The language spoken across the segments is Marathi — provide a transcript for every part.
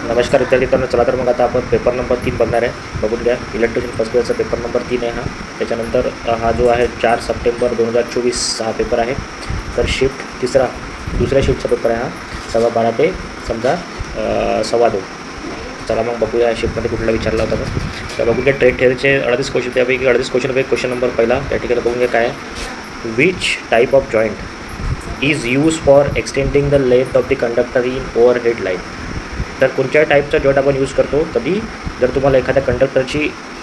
नमस्कार विद्यार्थी मित्रांनो, चला तर मग आता आपण पेपर नंबर 3 बघणार आहे. बघून घ्या. इलेक्ट्रिशियन फर्स्ट इयरचा पेपर नंबर 3 आहे हा. त्याच्यानंतर हा जो आहे 4 सप्टेंबर 2024 हा पेपर आहे. तर शिफ्ट दुसऱ्या शिफ्टचा पेपर आहे हा. 12:15 ते समजा 2:15. चला मग बघूया शिफ्टमध्ये कुठला विचारला होता तर बघून घ्या. ट्रेड थिअरीचे 38 क्वेश्चन, त्यापैकी 38 क्वेश्चनपैकी क्वेश्चन नंबर पहिला त्या ठिकाणी बघून घ्या काय आहे. Which type of joint is use for extending the length of the conductor in overhead line. तर कोणत्या टाईपचा जॉईंट आपण यूज करतो कधी जर तुम्हाला एखाद्या कंडक्टरची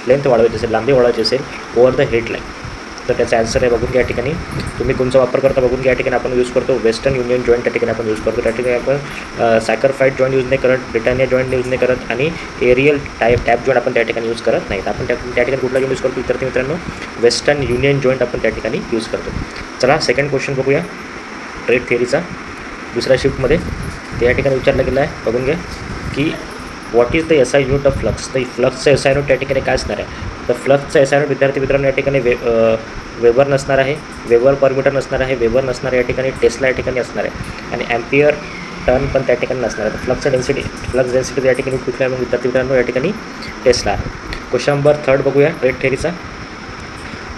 लेंथ वाढवायची असेल, लांबी वाढवायची असेल ओव्हर द हेड लाईन. तर त्याचा आन्सर आहे बघून घ्या. या ठिकाणी तुम्ही कोणचा वापर करता बघून घ्या. या ठिकाणी आपण यूज करतो वेस्टर्न युनियन जॉईंट, त्या ठिकाणी आपण यूज करतो. त्या ठिकाणी आपण सॅकरफाईट जॉईंट यूज नाही करत, ब्रिटानिया जॉईंट यूज नाही करत आणि एरियल टॅप जॉईंट आपण त्या ठिकाणी यूज करत नाहीत. आपण त्या ठिकाणी कुठला जॉईंट यूज करतो विद्यार्थी मित्रांनो, वेस्टर्न युनियन जॉईंट आपण त्या ठिकाणी यूज करतो. चला सेकंड क्वेश्चन बघूया ट्रेड थिअरीचा दुसऱ्या शिफ्टमध्ये. त्या ठिकाणी विचारलं गेलं आहे बघून घ्या की what is the SI unit of flux. तर फ्लक्सचं एसआय युनिट त्या ठिकाणी काय असणार आहे. तर फ्लक्सचं एसआय युनिट विद्यार्थी मित्रांनो या ठिकाणी वेबर नसणार आहे, वेबर पर मीटर नसणार आहे, वेबर नसणार आहे, या ठिकाणी टेस्ला या ठिकाणी असणार आहे आणि ॲम्पियर टर्न पण त्या ठिकाणी नसणार आहे. तर फ्लक्स डेन्सिटी या ठिकाणी कुठल्या मग विद्यार्थी मित्रांनो या ठिकाणी टेस्ला आहे. क्वेश्चन नंबर 3 बघूया ट्रेड थिअरीचा.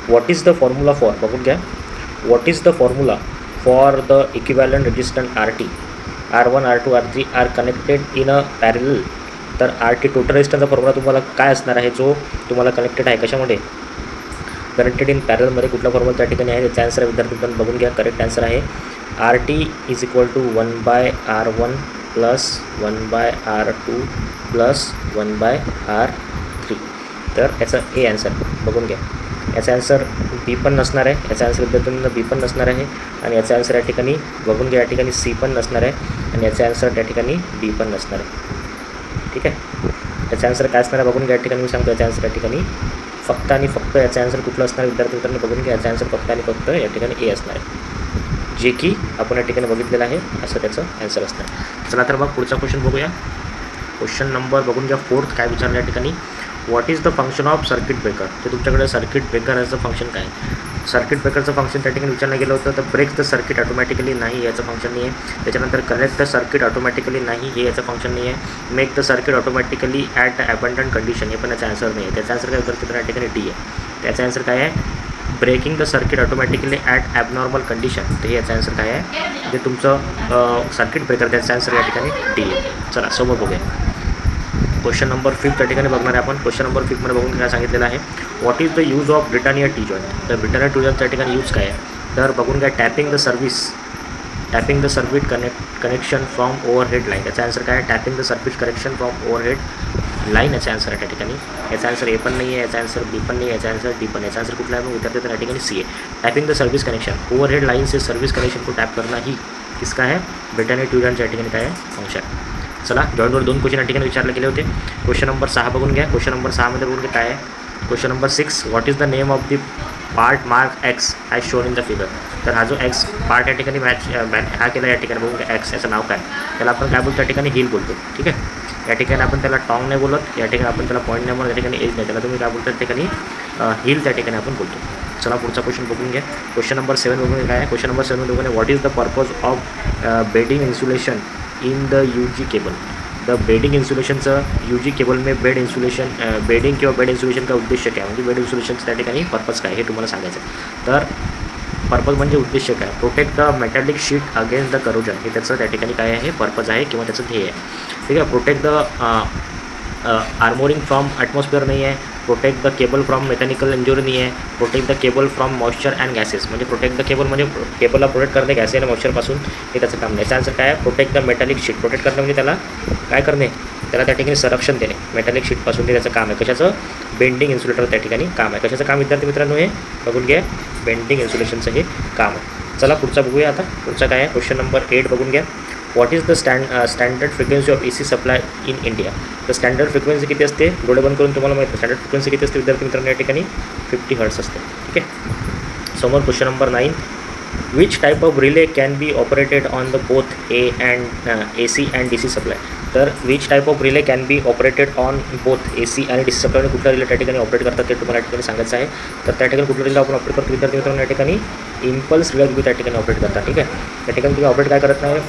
What is the formula for बघून घ्या. What is the formula for the equivalent resistance RT, R1, R2, R3 are connected in a parallel. तर RT टोटल रेजिस्टन्सचा फॉर्म्युला तुम्हाला काय असणार आहे जो तुम्हाला कनेक्टेड आहे कशामध्ये, कनेक्टेड इन पॅरलमध्ये कुठला फॉर्म्युला त्या ठिकाणी आहे. त्याचा आन्सर विद्यार्थी मित्रांनो बघून घ्या. करेक्ट आन्सर आहे RT is equal to 1/R1 plus 1/R2 plus 1/R3. तर याचा ए आन्सर बघून घ्या. याचा आन्सर बी पण नसणार आहे. याचा आन्सर विद्यार्थ्यांना बी पण नसणार आहे आणि याचा आन्सर या ठिकाणी बघून घ्या. या ठिकाणी सी पण नसणार आहे आणि याचा आन्सर त्या ठिकाणी डी पण नसणार आहे. ठीक आहे. याचा आन्सर काय असणार आहे बघून घ्या. या ठिकाणी मी सांगतो याचा आन्सर या ठिकाणी फक्त आणि फक्त याचा आन्सर कुठलं असणार विद्यार्थी मित्रांनो बघून घ्या. याचा आन्सर फक्त आणि फक्त या ठिकाणी ए असणार आहे, जे की आपण या ठिकाणी बघितलेलं आहे असं त्याचं आन्सर असणार आहे. चला तर मग पुढचा क्वेश्चन बघूया. क्वेश्चन नंबर बघून घ्या 4 काय विचारलं या ठिकाणी. What is the function of circuit breaker. तर तुमच्याकडे सर्किट ब्रेकर याचं फंक्शन काय आहे. सर्किट ब्रेकरचं फंक्शन त्या ठिकाणी विचारलं गेलं होतं. तर ब्रेक द सर्किट ऑटोमॅटिकली नाही याचं फंक्शन नाही आहे. त्याच्यानंतर कनेक्ट द सर्किट ऑटोमॅटिकली नाही हे याचं फंक्शन नाही आहे. Make the circuit automatically at abundant condition हे पण याचा आन्सर नाही आहे. त्याचा आन्सर काय विद्यार्थी या ठिकाणी डी आहे. त्याचा आन्सर काय आहे breaking the circuit automatically at abnormal condition. तर याचा आन्सर काय आहे जे तुमचं सर्किट ब्रेकर त्याचा आन्सर या ठिकाणी डी आहे. चला समोर बघूया. क्वेश्चन नंबर 5 त्या ठिकाणी बघणार आहे आपण. क्वेश्चन नंबर 5 मध्ये बघून काय सांगितलेलं आहे. What is the use of Britannia T joint. तर ब्रिटानिया टी जॉईंट त्या ठिकाणी यूज काय आहे. तर बघून घ्या tapping the circuit connection from overhead line. याचा आन्सर काय आहे tapping the circuit connection from overhead line याचा आन्सर आहे त्या ठिकाणी. याचा आन्सर ए पण नाही आहे, याचा आन्सर बी पण नाही आहे, याचा आन्सर डी पण आहे. याचा आन्सर कुठला आहे मग विद्यार्थी त्या ठिकाणी सी आहे. Tapping the service connection overhead line say service connection को टॅप करना ही किसका है ब्रिटानिया टी जॉईंटच्या ठिकाणी काय आहे फंक्शन. चला जॉईंटवर 2 क्वेश्चन या ठिकाणी विचारले गेले होते. क्वेश्चन नंबर 6 बघून घ्या. क्वेश्चन नंबर 6 मध्ये बघून घ्या काय आहे. Question number 6 what is the name of the part mark x as shown in the figure. तर हा जो एक्स पार्ट या ठिकाणी हा केला या ठिकाणी बघून घ्या. एक्स याचं नाव काय त्याला आपण काय बोलतो त्या ठिकाणी हिल बोलतो. ठीक आहे. या ठिकाणी आपण त्याला टॉंग नाही बोलत, या ठिकाणी आपण त्याला पॉईंट नाही बोलत, या ठिकाणी एज नाही, त्याला तुम्ही काय बोलतो त्या ठिकाणी हिल त्या ठिकाणी आपण बोलतो. चला पुढचा क्वेश्चन बघून घ्या. क्वेश्चन नंबर 7 बघून काय आहे. क्वेश्चन नंबर 7 बघून what is the purpose of bedding insulation in the UG cable. The bedding इंसुलेशनचं UG केबल में बेडिंग किंवा बेड इंसुलेशन का उद्देश्य काय म्हणजे बेड इंसुलेशनचं त्या ठिकाणी पर्पज काय हे तुम्हाला सांगायचं आहे. तर पर्पज म्हणजे उद्देश्य काय protect the metallic sheet against the corrosion हे त्याचं त्या ठिकाणी काय आहे पर्पज आहे किंवा त्याचं ध्येय आहे. ठीक आहे. प्रोटेक्ट द आर्मोरिंग फ्रॉम ॲटमॉस्फिअर नाही आहे. Protect the cable from mechanical injury नाही आहे. Protect the cable from moisture and gases म्हणजे प्रोटेक्ट द केबल म्हणजे केबलला प्रोटेक्ट करणे गॅस आणि मॉइश्चरपासून हे त्याचं काम नाही. याचा आन्सर काय आहे protect the metallic sheet. Protect करणे म्हणजे त्याला काय करणे त्याला त्या ठिकाणी संरक्षण देणे मेटॅलिक शीटपासून ते त्याचं काम आहे. कशाचं बेंडिंग इन्सुलेटर त्या ठिकाणी काम आहे. कशाचं काम विद्यार्थी मित्रांनो हे बघून घ्या बेंडिंग इन्सुलेशनचं हे काम आहे. चला पुढचा बघूया आता. पुढचा काय आहे क्वेश्चन नंबर 8 बघून घ्या. What is the standard frequency of AC supply in India. तर स्टँडर्ड फ्रिक्वेन्सी किती असते डोळे बंद करून तुम्हाला माहिती आहे स्टँडर्ड फ्रिक्वेन्सी किती असते विद्यार्थी मित्रांनो या ठिकाणी 50 हर्ट्स असते. ठीक आहे. समोर question number 9 which type of relay can be operated on the both AC and DC supply. तर which type of relay can be operated on both AC आणि DC सप्लाय कुठला रिले त्या ठिकाणी ऑपरेट करतात ते तुम्हाला या ठिकाणी सांगायचं आहे. तर त्या ठिकाणी कुठला रिले आपण ऑपरेट करतो विद्यार्थी मित्रांनो या ठिकाणी इम्पल्स रिले तुम्ही त्या ठिकाणी ऑपरेट करता. ठीक आहे. त्या ठिकाणी तुम्ही ऑपरेट काय करत नाही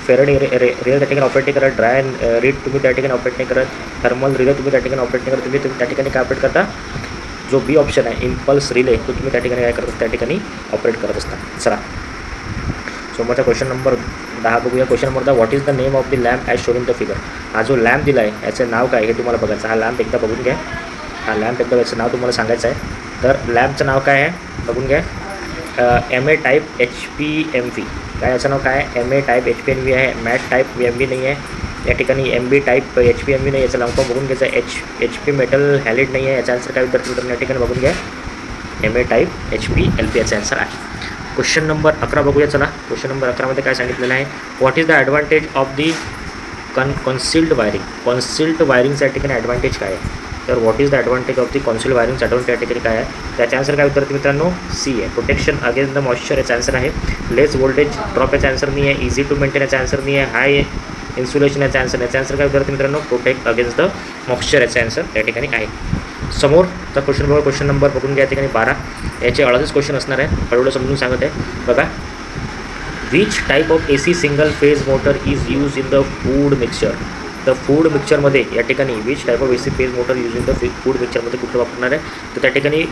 फेरडे रिले त्या ठिकाणी ऑपरेट नाही करत, ड्राय रीड तुम्ही त्या ठिकाणी ऑपरेट नाही करत, थर्मल रिले तुम्ही त्या ठिकाणी ऑपरेट नाही करत, तुम्ही त्या ठिकाणी काय ऑपरेट करता, जो बी ऑप्शन आहे इम्पल्स रिले तो तुम्ही त्या ठिकाणी काय करता, त्या ठिकाणी ऑपरेट करत असता. चला समोरचा क्वेश्चन नंबर 10 बघूया. Question number 10, what is the name of the lamp as shown in the figure. हा जो लॅम्प दिला आहे याचं नाव काय हे तुम्हाला बघायचं. हा लॅम्प एकदा बघून घ्या, हा लॅम्प एकदा याचं नाव तुम्हाला सांगायचं आहे. तर लॅम्पचं नाव काय आहे बघून घ्या, MA टाईप HPMV. काय याचं नाव काय आहे, MA टाईप HPMV आहे, मॅट टाईप MV नाही आहे या ठिकाणी, MB टाईप HPMV नाही. याचं लॉंग फॉर्म बघून घ्यायचं, HP मेटल हॅलिड नाही आहे. याचा आन्सर काय विद्यार्थी मित्रांनो या ठिकाणी बघून घ्या, MA टाईप HPLP याचा आन्सर आहे. क्वेश्चन नंबर 11 बघूया. चला क्वेश्चन नंबर 11 काय सांगितलेलं आहे, what is the advantage of the concealed wiring. Concealed वायरिंगच्या ठिकाणी ॲडव्हान्टेज काय आहे, तर what is the advantage of the concealed wiring advantage या ठिकाणी काय आहे, त्याचा आन्सर काय विद्यार्थी मित्रांनो सी आहे. प्रोटेक्शन अगेन्स्ट द मॉइश्चर याचा आन्सर आहे. लेस वोल्टेज ड्रॉप याचा आन्सर नाही आहे. इझी टू मेंटेन याचा आन्सर नाही आहे. हाय इन्सुलेशन याचा आन्सर. याचा आन्सर काय विद्यार्थी मित्रांनो प्रोटेक्ट अगेन्स्ट द मॉइश्चर याचा आन्सर या ठिकाणी आहे. समोरचा क्वेश्चन बघा, क्वेश्चन नंबर बघून घ्या या ठिकाणी 12. याचे 38 क्वेश्चन असणार आहे, हळूहळू समजून सांगत आहे बघा. Which type of AC single phase motor is use in the food mixture. तर फूड मिक्सचरमध्ये या ठिकाणी which type of AC phase motor use in the food मिक्सचरमध्ये कुठलं वापरणार आहे, तर त्या ठिकाणी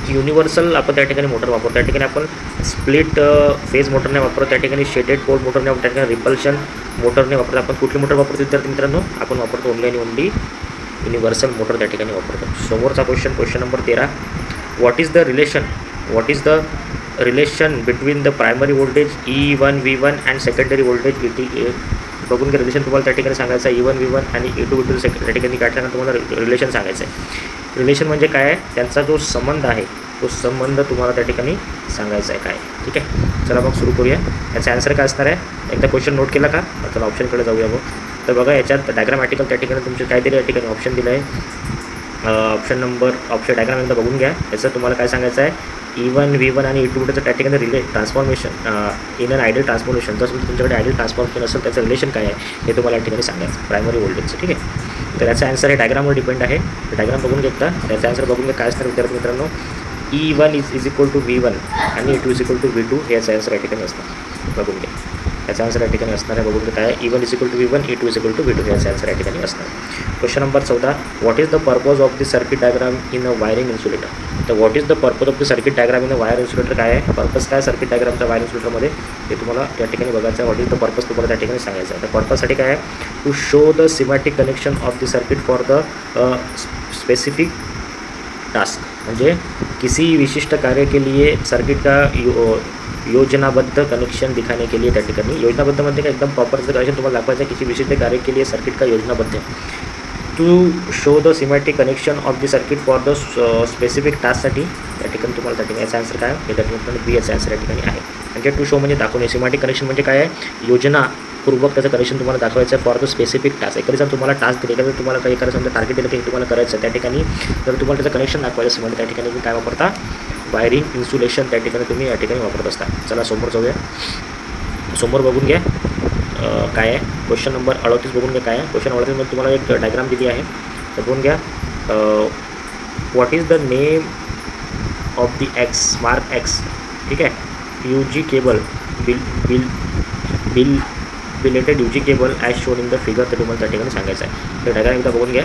युनिव्हर्सल आपण त्या ठिकाणी मोटर वापरतो. त्या ठिकाणी आपण स्प्लिट फेज मोटरने वापरतो, त्या ठिकाणी शेडेड पोल मोटरने वापरतो, त्या ठिकाणी रिपल्शन मोटरने वापरतो. आपण कुठली मोटर वापरतो विद्यार्थी मित्रांनो, आपण वापरतो ओनली आणि ओनली युनिव्हर्सल मोटर त्या ठिकाणी वापरतो. समोरचा question number 13, what is the relation between the primary voltage E1 V1 and secondary voltage ET. बघून घ्या रिलेशन तुम्हाला त्या ठिकाणी सांगायचं आहे. E1 V1 आणि E2 V2 त्या ठिकाणी काढताना तुम्हाला रिलेशन सांगायचं आहे. रिलेशन म्हणजे काय आहे, त्यांचा जो संबंध आहे तो संबंध तुम्हाला त्या ठिकाणी सांगायचा आहे काय. ठीक आहे, चला मग सुरू करूया. याचा आन्सर काय असणार आहे, एकदा क्वेश्चन नोट केला का, चला ऑप्शनकडे जाऊया मग. तर बघा याच्यात डायग्रामॅटिकल त्या ठिकाणी तुमचे काय दिलं, या ठिकाणी ऑप्शन दिलं आहे. ऑप्शन डायग्राम एकदा बघून घ्या. याचं तुम्हाला काय सांगायचं आहे, E1 V1 आणि E2 V2 त्या ठिकाणी transformation in an ideal transformation. जर तुमच्याकडे आयडियल ट्रान्सफॉर्मेशन असेल त्याचं रिलेशन काय आहे हे तुम्हाला या ठिकाणी सांगायचं प्रायमरी व्होल्टेजचं. ठीक आहे, तर याचा आन्सर हे डायग्रामवर डिपेंड आहे. डायग्राम बघून घेता याचा आन्सर बघून घ्या काय असणार विद्यार्थी मित्रांनो, E1 is equal to V1 आणि E2 is equal to V2 हे याचा आन्सर या ठिकाणी असणार. बघून घ्या याचा आन्सर या ठिकाणी असणार आहे. बघून काय E1 is equal to V1, E2 is equal to V2 याचा आन्सर या ठिकाणी असणार. Question number 14, what is the purpose of the circuit diagram in a wiring insulator. तर what is the purpose of the circuit diagram in a wire insulator. काय आहे पर्पज, काय सर्किट डायग्रामचा वायर इन्सुलेटरमध्ये हे तुम्हाला त्या ठिकाणी बघायचं आहे. व्हॉट इज द पर्पज तुम्हाला त्या ठिकाणी सांगायचं आहे. तर पर्पजसाठी काय आहे, to show the schematic connection of the circuit for the specific task. म्हणजे किसी विशिष्ट कार्य के लिए सर्किट का योजनाबद्ध कनेक्शन दिखाने के लिए त्या ठिकाणी योजनाबद्ध म्हणजे काय एकदम प्रॉपरचं कनेक्शन तुम्हाला दाखवायचं आहे. किसी विशिष्ट कार्य के लिए सर्किट का योजनाबद्ध to show the schematic connection of the circuit for the specific टास्कसाठी त्या ठिकाणी तुम्हाला त्या ठिकाणी याचा आन्सर काय आहे, त्या ठिकाणी बी याचा आन्सर या ठिकाणी आहे. म्हणजे टू शो म्हणजे दाखवणे, सिमॅटिक कनेक्शन म्हणजे काय आहे, योजनापूर्वक त्याचं कनेक्शन तुम्हाला दाखवायचं आहे फॉर द स्पेसिफिक टास्क. एखादी जर तुम्हाला टास्क दिले, एखादं तुम्हाला काही एखादं समजा टार्गेट दिलं की तुम्हाला करायचं त्या ठिकाणी जर तुम्हाला त्याचं कनेक्शन दाखवायचं असेल म्हणजे त्या ठिकाणी तुम्ही काय वापरता, वायरिंग इन्सुलेशन त्या ठिकाणी तुम्ही या ठिकाणी वापरत असता. चला समोर जाऊया. समोर बघून घ्या काय आहे, क्वेश्चन नंबर 38 बघून घ्या काय आहे. क्वेश्चन 38 मध्ये तुम्हाला एक डायग्राम दिली आहे, तर बघून घ्या. What is the name of the x mark x. ठीक आहे, UG cable belated UG cable as shown in the figure ते तुम्हाला त्या ठिकाणी सांगायचं आहे. तर डायग्राम एकदा बघून घ्या.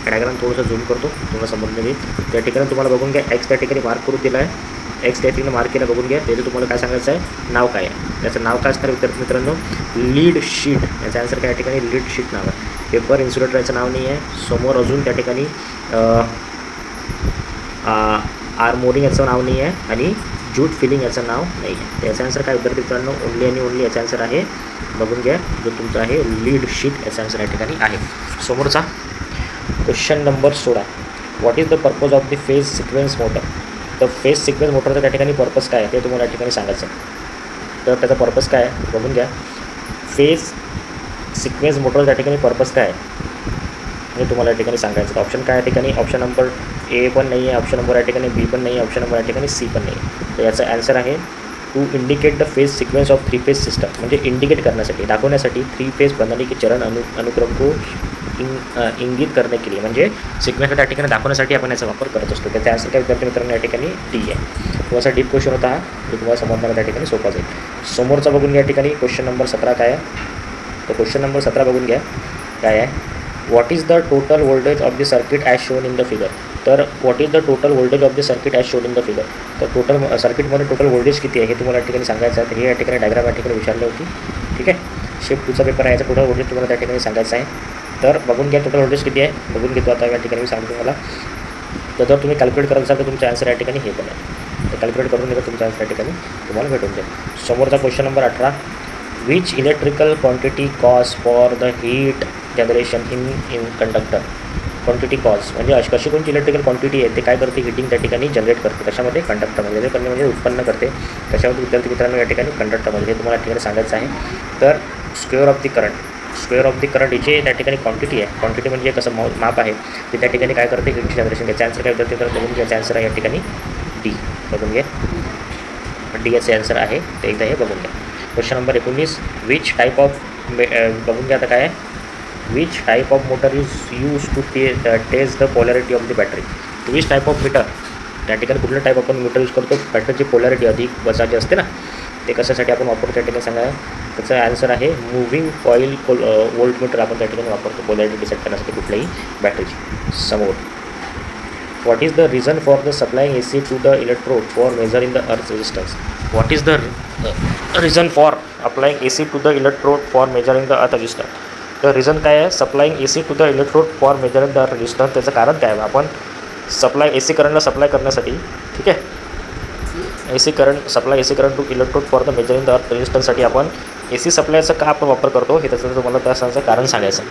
डायग्राम थोडंसं झूम करतो तुम्हाला समजून येईल. त्या ठिकाणी तुम्हाला बघून घ्या एक्स त्या ठिकाणी मार्क करून दिला आहे. एक्स त्या ठिकाणी मार्क केला बघून घ्या. त्याचं तुम्हाला काय सांगायचं आहे, नाव काय आहे. त्याचं नाव काय असणार विद्यार्थी मित्रांनो, लीड शीट. याचा आन्सर काय या ठिकाणी लीड शीट नाव आहे. पेपर इन्सुलेटर याचं नाव नाही आहे. समोर अजून त्या ठिकाणी आर्मोरिंग याचं नाव नाही आहे आणि जूट फिलिंग याचं नाव नाही आहे. याचा आन्सर काय विद्यार्थी मित्रांनो, ओनली आणि ओनली याचा आन्सर आहे बघून घ्या जो तुमचा आहे लीड शीट याचा आन्सर या ठिकाणी आहे. समोरचा question number 16, what is the purpose of the phase sequence motor. तर फेज सिक्वेन्स मोटरचा त्या ठिकाणी पर्पज काय आहे ते तुम्हाला या ठिकाणी सांगायचं आहे. तर त्याचा पर्पज काय आहे बघून घ्या. फेज सिक्वेन्स मोटर त्या ठिकाणी पर्पज काय आहे हे तुम्हाला या ठिकाणी सांगायचं. ऑप्शन काय या ठिकाणी, ऑप्शन नंबर A पण नाही आहे, ऑप्शन नंबर या ठिकाणी B पण नाही आहे, ऑप्शन नंबर या ठिकाणी C पण नाही आहे. तर याचा आन्सर आहे to indicate the phase sequence of 3 phase system. म्हणजे इंडिकेट करण्यासाठी, दाखवण्यासाठी 3 फेज प्रणाली के चरण अनुक्रम को इंगित करणे के लिए, म्हणजे सिक्वेन्स त्या ठिकाणी दाखवण्यासाठी आपण याचा वापर करत असतो. त्याचा आन्सर काय विद्यार्थी मित्रांनो या ठिकाणी D आहे. थोडासा डीप क्वेश्चन होता हा, तो तुम्हाला समजण्याला त्या ठिकाणी सोपा जाईल. समोरचा बघून या ठिकाणी क्वेश्चन नंबर 17 काय आहे. तर क्वेश्चन नंबर 17 बघून घ्या काय आहे. What is the total voltage of the circuit as shown in the figure. तर what is the total voltage of the circuit as shown in the figure. तर टोटल सर्किटमध्ये टोटल व्होल्टेज किती आहे हे तुम्हाला या ठिकाणी सांगायचं आहे. तर हे या ठिकाणी डायग्राम या ठिकाणी विचारली होती. ठीक आहे, शिफ्ट 2चा पेपर आहे, याचा टोटल व्होल्टेज तुम्हाला त्या ठिकाणी सांगायचं आहे. तर बघून घ्या टोटल व्होल्टेज किती आहे, बघून घेतो आता या ठिकाणी मी सांगतो तुम्हाला. तर जर तुम्ही कॅल्क्युलेट करत असाल तर तुमचा आन्सर या ठिकाणी हे पण आहे. तर कॅल्क्युलेट करून घेता तुमचा आन्सर या ठिकाणी तुम्हाला भेटून जाईल. समोरचा question number 18. Which electrical quantity cause for the heat generation in conductor. Quantity cause म्हणजे कशी कोणती इलेक्ट्रिकल क्वांटिटी आहे ते काय करते, हिटिंग त्या ठिकाणी जनरेट करते. कशामध्ये, कंडक्टरमध्ये. करणे म्हणजे उत्पन्न करते. कशामध्ये विद्यार्थी मित्रांनो या ठिकाणी कंडक्टरमध्ये. हे तुम्हाला या ठिकाणी सांगायचं आहे. तर स्क्वेअर ऑफ द करंट हिची त्या ठिकाणी क्वांटिटी आहे. क्वांटिटी म्हणजे कसं माप आहे ते त्या ठिकाणी काय करते, हिट जनरेशन. याचा आन्सर काय विद्यार्थी मित्रांनो बघून घ्यायचा आन्सर आहे या ठिकाणी डी. बघून घ्या डी याचे आन्सर आहे ते एकदा हे बघून घ्या. Question number 19. Which type of बघून घ्या आता काय आहे. Which type of motor is use to test the polarity of the battery. Which type of meter, त्या ठिकाणी कुठलं टाईप आपण मीटर यूज करतो, बॅटरीची पोलॅरिटी अधिक बसाची असते ना, ते कशासाठी आपण वापरतो त्या ठिकाणी सांगा. त्याचं आन्सर आहे मूव्हिंग कॉईल वोल्टमीटर आपण त्या ठिकाणी वापरतो पोलॅरिटी डिसाईड करण्यासाठी कुठल्याही बॅटरीची. समोर. What is the reason for the supplying AC to the electrode for measuring the earth resistance. What is the reason for applying AC to the electrode for measuring the earth resistance. तर रिझन काय आहे, supplying AC to the electrode for measuring the earth resistance. त्याचं कारण काय आहे, आपण AC करंटला सप्लाय करण्यासाठी, ठीक आहे, AC current to electrode for the measuring the earth रेजिस्टन्ससाठी आपण AC सप्लायचा का आपण वापर करतो हे त्याचं तुम्हाला त्याचं कारण सांगायचं.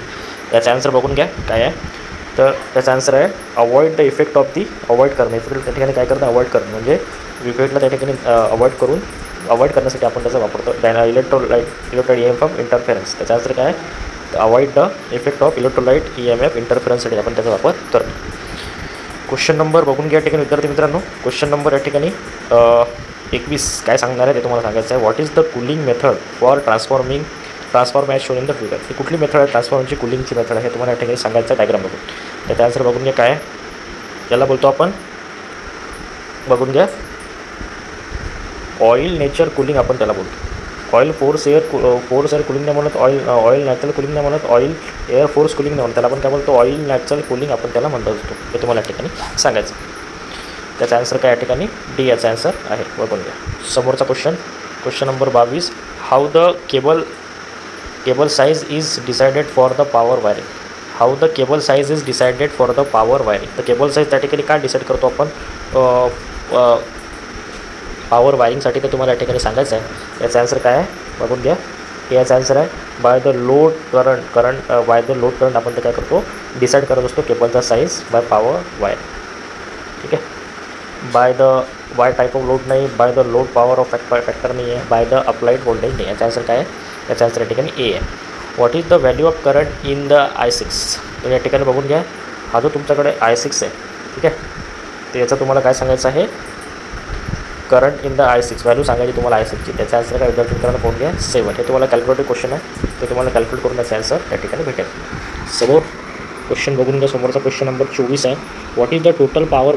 याचा आन्सर बघून घ्या काय आहे. तर त्याचा आन्सर आहे avoid the effect of the, avoid करणे. इफेक्ट त्या ठिकाणी काय करतं, अवॉइड करणं म्हणजे इफेक्टला त्या ठिकाणी अवॉइड करण्यासाठी आपण त्याचा वापरतो. Electrolyte EMF interference. त्याचा आन्सर काय आहे, avoid the effect of electrolyte EMF इंटरफेरन्ससाठी आपण त्याचा वापर करतो. क्वेश्चन नंबर बघून घ्या या ठिकाणी विद्यार्थी मित्रांनो. क्वेश्चन नंबर या ठिकाणी 21 काय सांगणार आहे ते तुम्हाला सांगायचं आहे. What is the cooling method for transform as shown in the figure. ही कुठली मेथड आहे, ट्रान्सफॉर्मची कूलिंगची मेथड आहे, हे तुम्हाला या ठिकाणी सांगायचं आहे डायग्राम बघून. त्याचा आन्सर बघून घ्या काय आहे. याला बोलतो आपण, बघून घ्या, ऑइल नेचर कूलिंग आपण त्याला बोलतो. ऑइल फोर्स एअर कूलिंग नाही म्हणत, ऑइल नॅचरल कूलिंग नाही म्हणत, ऑइल एअर फोर्स कूलिंग नाही म्हणत, त्याला आपण काय बोलतो, ऑइल नॅचरल कूलिंग आपण त्याला म्हणत असतो. हे तुम्हाला या ठिकाणी सांगायचं. त्याचा आन्सर काय या ठिकाणी डी याचा आन्सर आहे. बघून घ्या समोरचा question number 22. How the cable size is decided for the power wiring. How the cable size is decided for the power wiring. तर केबल साईज त्या ठिकाणी काय डिसाईड करतो आपण पॉवर वायरिंगसाठी, तर तुम्हाला या ठिकाणी सांगायचं आहे. याचा आन्सर काय आहे बघून घ्या. याचा आन्सर आहे बाय द लोड करंट आपण ते काय करतो, डिसाईड करत असतो केबलचा साईज बाय पॉवर वायर. ठीक आहे, बाय टाईप ऑफ लोड नाही, by the load power of factor नाही आहे, बाय द अप्लाइड व्होल्टेज नाही. याचा आन्सर काय आहे, याचा आन्सर या ठिकाणी ए आहे. What is the value of current in the I6. तर या ठिकाणी बघून घ्या, हा जो तुमच्याकडे I6 आहे, ठीक आहे, तर याचं तुम्हाला काय सांगायचं आहे, current in the I6 value सांगायची तुम्हाला I6ची. त्याचा आन्सर काय विद्यार्थी मित्रांनो बघून घ्या 7. हे तुम्हाला कॅल्क्युलेटिव्ह क्वेश्चन आहे, ते तुम्हाला कॅल्क्युलेट करून त्याचा आन्सर त्या ठिकाणी भेटेल. समोर क्वेश्चन बघून घ्या. समोरचा क्वेश्चन नंबर 24 आहे. What is the total power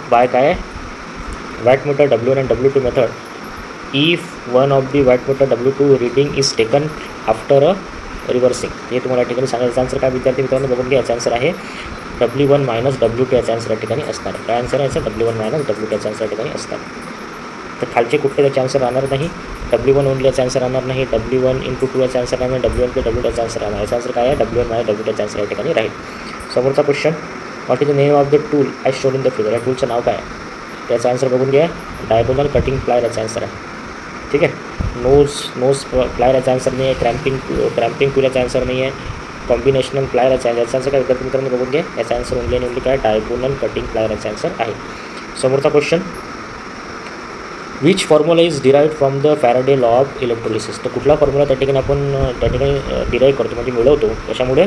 by काय wattmeter W1 and W2 method if one of the wattmeter W2 reading is taken after a reversing. हे तुम्हाला या ठिकाणी सांगायचं आन्सर काय विद्यार्थी मित्रांनो बघून घ्या. याचा आन्सर आहे W1 - W2 याचा आन्सर या ठिकाणी असणार. काय आन्सर आहे याचा W1 - W2 याचा आन्सर या ठिकाणी असणार. तर खालचे कुठले त्याचे आन्सर राहणार नाही, W1 ओनली याचा आन्सर राहणार नाही, W1 × 2 याचा आन्सर राहणार, W1 + W याचा आन्सर राहणार. याचा आन्सर काय आहे W1 - W2 याचा आन्सर या ठिकाणी राहील. समोरचा question. What is the name of the tool as shown in the figure. या टूलचं नाव काय आहे त्याचा आन्सर बघून घ्या. डायगोनल कटिंग प्लायर याचा आन्सर आहे. ठीक आहे, नोज प्लायर याचा आन्सर नाही आहे, क्रॅम्पिंग टूल याचा आन्सर नाही आहे, कॉम्बिनेशनल प्लायर याचा आन्सर काय विद्यार्थी मित्रांनो बघून घ्या. याचा आन्सर ओनली काय डायगोनल कटिंग प्लायर याचा आन्सर आहे. समोरचा question. Which formula is derived from the Faraday law of electrolysis. तर कुठला फॉर्म्युला त्या ठिकाणी आपण डिराईव्ह करतो म्हणजे मिळवतो कशामुळे,